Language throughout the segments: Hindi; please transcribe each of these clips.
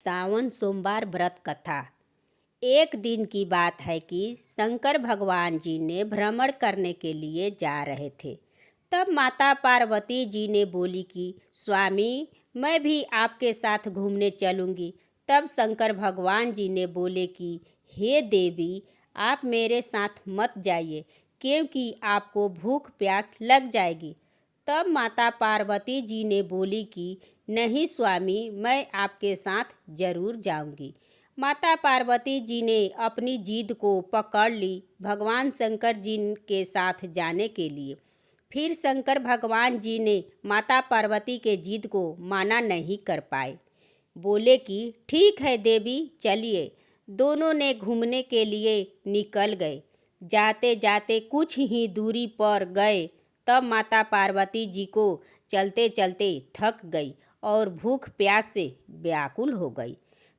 सावन सोमवार व्रत कथा। एक दिन की बात है कि शंकर भगवान जी ने भ्रमण करने के लिए जा रहे थे। तब माता पार्वती जी ने बोली कि स्वामी, मैं भी आपके साथ घूमने चलूँगी। तब शंकर भगवान जी ने बोले कि हे देवी, आप मेरे साथ मत जाइए, क्योंकि आपको भूख प्यास लग जाएगी। तब माता पार्वती जी ने बोली कि नहीं स्वामी, मैं आपके साथ जरूर जाऊंगी। माता पार्वती जी ने अपनी जिद को पकड़ ली भगवान शंकर जी के साथ जाने के लिए। फिर शंकर भगवान जी ने माता पार्वती के जिद को माना नहीं कर पाए। बोले कि ठीक है देवी, चलिए। दोनों ने घूमने के लिए निकल गए। जाते जाते कुछ ही दूरी पर गए, तब माता पार्वती जी को चलते चलते थक गई और भूख प्यास से व्याकुल हो गई।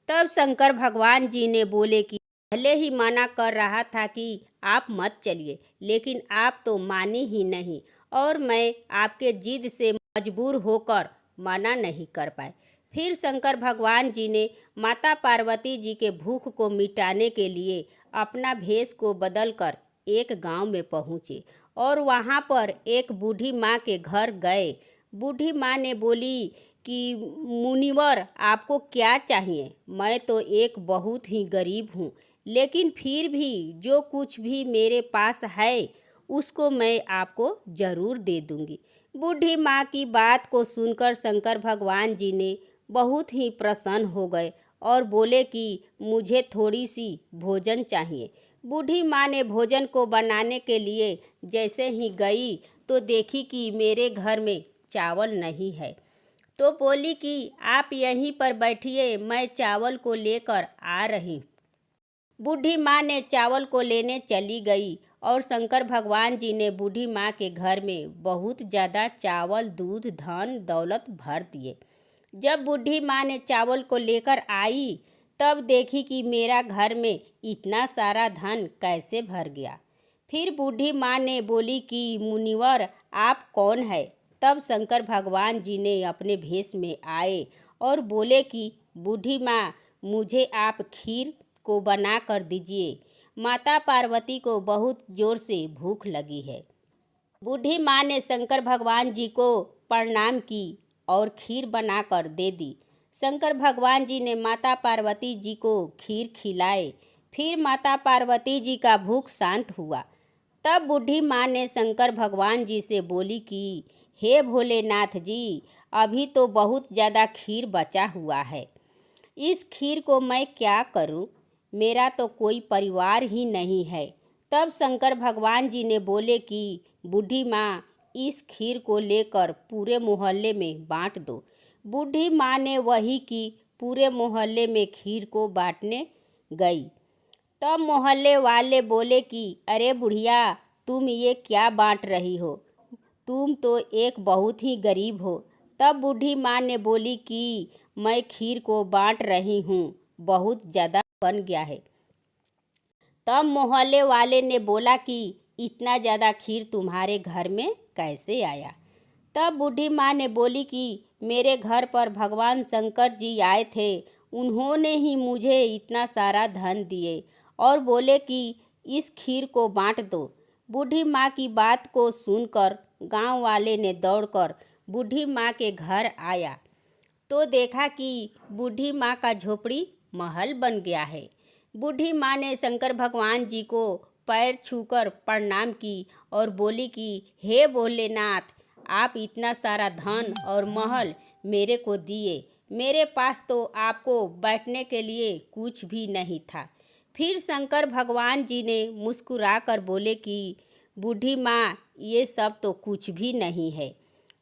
तब शंकर भगवान जी ने बोले कि पहले ही मना कर रहा था कि आप मत चलिए, लेकिन आप तो मानी ही नहीं और मैं आपके जिद से मजबूर होकर मना नहीं कर पाए। फिर शंकर भगवान जी ने माता पार्वती जी के भूख को मिटाने के लिए अपना भेष को बदलकर एक गांव में पहुँचे और वहाँ पर एक बूढ़ी माँ के घर गए। बूढ़ी माँ ने बोली कि मुनिवर, आपको क्या चाहिए? मैं तो एक बहुत ही गरीब हूँ, लेकिन फिर भी जो कुछ भी मेरे पास है उसको मैं आपको ज़रूर दे दूँगी। बूढ़ी माँ की बात को सुनकर शंकर भगवान जी ने बहुत ही प्रसन्न हो गए और बोले कि मुझे थोड़ी सी भोजन चाहिए। बूढ़ी माँ ने भोजन को बनाने के लिए जैसे ही गई तो देखी कि मेरे घर में चावल नहीं है। तो बोली कि आप यहीं पर बैठिए, मैं चावल को लेकर आ रही। बूढ़ी माँ ने चावल को लेने चली गई और शंकर भगवान जी ने बूढ़ी माँ के घर में बहुत ज़्यादा चावल, दूध, धन दौलत भर दिए। जब बूढ़ी माँ ने चावल को लेकर आई तब देखी कि मेरा घर में इतना सारा धन कैसे भर गया। फिर बूढ़ी माँ ने बोली कि मुनिवर, आप कौन है? तब शंकर भगवान जी ने अपने भेष में आए और बोले कि बूढ़ी माँ, मुझे आप खीर को बना कर दीजिए। माता पार्वती को बहुत ज़ोर से भूख लगी है। बूढ़ी माँ ने शंकर भगवान जी को प्रणाम की और खीर बनाकर दे दी। शंकर भगवान जी ने माता पार्वती जी को खीर खिलाए। फिर माता पार्वती जी का भूख शांत हुआ। तब बूढ़ी माँ ने शंकर भगवान जी से बोली कि हे भोलेनाथ जी, अभी तो बहुत ज़्यादा खीर बचा हुआ है। इस खीर को मैं क्या करूं? मेरा तो कोई परिवार ही नहीं है। तब शंकर भगवान जी ने बोले कि बूढ़ी माँ, इस खीर को लेकर पूरे मोहल्ले में बांट दो। बूढ़ी माँ ने वही की, पूरे मोहल्ले में खीर को बांटने गई। तब मोहल्ले वाले बोले कि अरे बुढ़िया, तुम ये क्या बांट रही हो? तुम तो एक बहुत ही गरीब हो। तब बूढ़ी माँ ने बोली कि मैं खीर को बांट रही हूँ, बहुत ज़्यादा बन गया है। तब मोहल्ले वाले ने बोला कि इतना ज़्यादा खीर तुम्हारे घर में कैसे आया? तब बूढ़ी माँ ने बोली कि मेरे घर पर भगवान शंकर जी आए थे, उन्होंने ही मुझे इतना सारा धन दिए और बोले कि इस खीर को बांट दो। बूढ़ी माँ की बात को सुनकर गांव वाले ने दौड़कर बूढ़ी माँ के घर आया तो देखा कि बूढ़ी माँ का झोपड़ी महल बन गया है। बूढ़ी माँ ने शंकर भगवान जी को पैर छूकर प्रणाम की और बोली कि हे भोलेनाथ, आप इतना सारा धन और महल मेरे को दिए, मेरे पास तो आपको बैठने के लिए कुछ भी नहीं था। फिर शंकर भगवान जी ने मुस्कुरा कर बोले कि बूढ़ी माँ, ये सब तो कुछ भी नहीं है।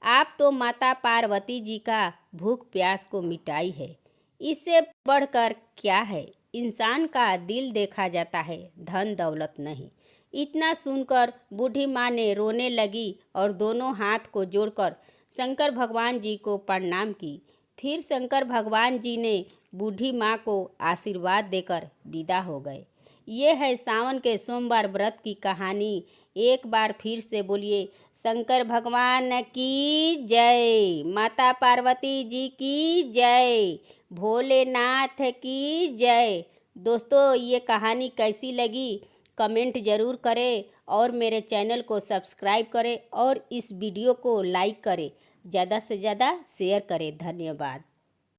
आप तो माता पार्वती जी का भूख प्यास को मिटाई है। इससे बढ़कर क्या है? इंसान का दिल देखा जाता है, धन दौलत नहीं। इतना सुनकर बूढ़ी माँ ने रोने लगी और दोनों हाथ को जोड़कर शंकर भगवान जी को प्रणाम की। फिर शंकर भगवान जी ने बूढ़ी माँ को आशीर्वाद देकर विदा हो गए। ये है सावन के सोमवार व्रत की कहानी। एक बार फिर से बोलिए, शंकर भगवान की जय, माता पार्वती जी की जय, भोलेनाथ की जय। दोस्तों, ये कहानी कैसी लगी कमेंट ज़रूर करें और मेरे चैनल को सब्सक्राइब करें और इस वीडियो को लाइक करें, ज़्यादा से ज़्यादा शेयर करें। धन्यवाद।